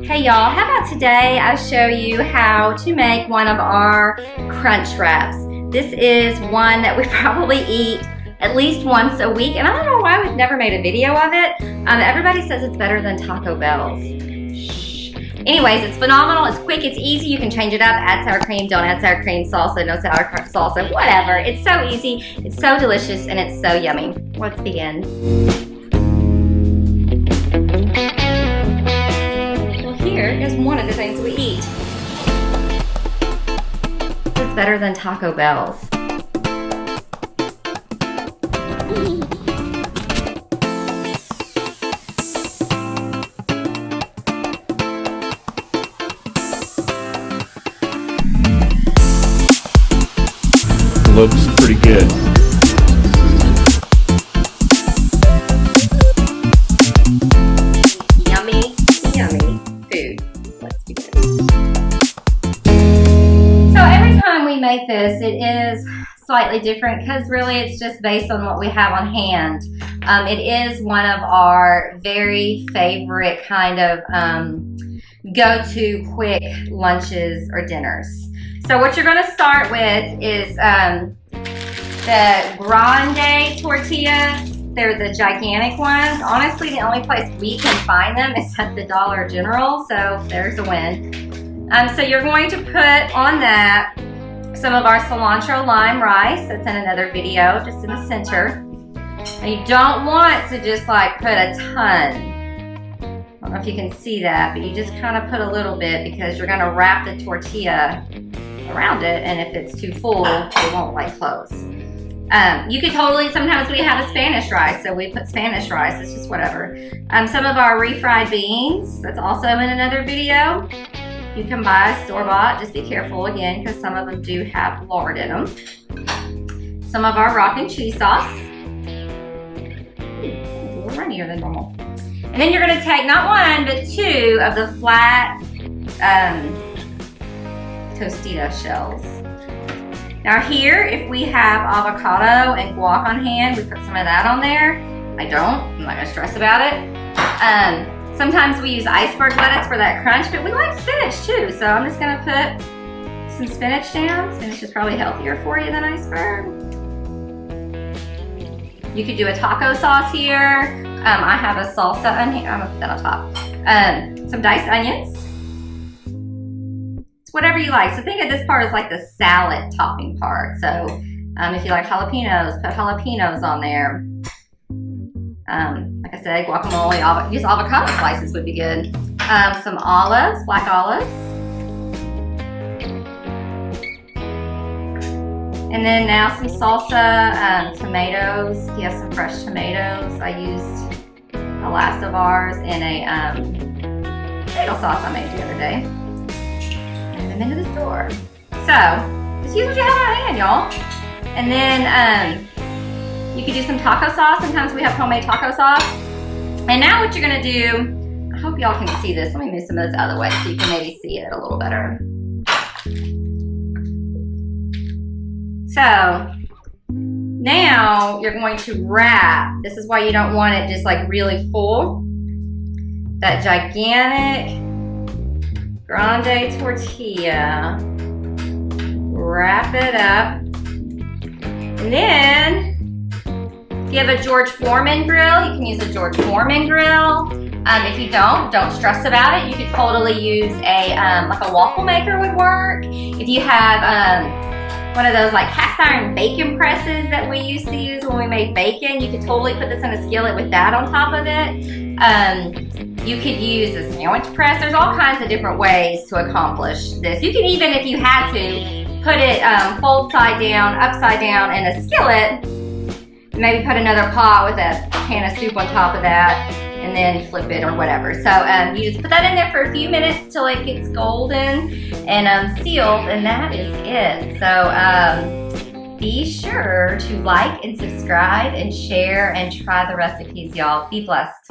Hey y'all, how about today I show you how to make one of our crunch wraps. This is one that we probably eat at least once a week, and I don't know why we've never made a video of it. Everybody says it's better than Taco Bell's. Shh. Anyways, it's phenomenal, it's quick, it's easy, you can change it up, add sour cream, don't add sour cream, salsa, no sour salsa, whatever. It's so easy, it's so delicious, and it's so yummy. Let's begin. Here is one of the things we eat. It's better than Taco Bell's. Looks pretty good. Yummy, yummy food. Let's begin. So every time we make this, it is slightly different because really it's just based on what we have on hand. It is one of our very favorite kind of go-to quick lunches or dinners. So what you're going to start with is the grande tortillas. They're the gigantic ones. Honestly, the only place we can find them is at the Dollar General, so there's a win. So you're going to put on that some of our cilantro lime rice. That's in another video, just in the center. Now you don't want to just like put a ton. I don't know if you can see that, but you just kind of put a little bit because you're going to wrap the tortilla around it, and if it's too full, it won't like close. You could totally, sometimes we have a Spanish rice, so we put Spanish rice, it's just whatever. Some of our refried beans, that's also in another video. You can buy store-bought, just be careful again, because some of them do have lard in them. Some of our rock and cheese sauce. It's a little runnier than normal. And then you're gonna take not one, but two of the flat Tostita shells. Now here, if we have avocado and guac on hand, we put some of that on there. I don't, I'm not gonna stress about it. Sometimes we use iceberg lettuce for that crunch, but we like spinach too, so I'm just gonna put some spinach down. Spinach is probably healthier for you than iceberg. You could do a taco sauce here. I have a salsa on here, I'm gonna put that on top. Some diced onions. Whatever you like. So think of this part as like the salad topping part. So if you like jalapenos, put jalapenos on there. Like I said, guacamole, use avocado slices would be good. Some olives, black olives. And then now some salsa, tomatoes. If you have some fresh tomatoes. I used the last of ours in a tomato sauce I made the other day. Into the store. So just use what you have on hand, y'all. And then you could do some taco sauce. Sometimes we have homemade taco sauce. And now what you're gonna do, I hope y'all can see this. Let me move some of this out of the way so you can maybe see it a little better. So now you're going to wrap. This is why you don't want it just like really full. That gigantic grande tortilla, wrap it up, and then if you have a George Foreman grill, you can use a George Foreman grill. If you don't stress about it. You could totally use a like a waffle maker would work. If you have one of those like cast iron bacon presses that we used to use when we made bacon, you could totally put this in a skillet with that on top of it. You could use a sandwich press. There's all kinds of different ways to accomplish this. You can even, if you had to, put it fold side down, upside down in a skillet. Maybe put another pot with a can of soup on top of that, and then flip it or whatever. So you just put that in there for a few minutes till it gets golden and sealed, and that is it. So be sure to like and subscribe and share and try the recipes, y'all. Be blessed.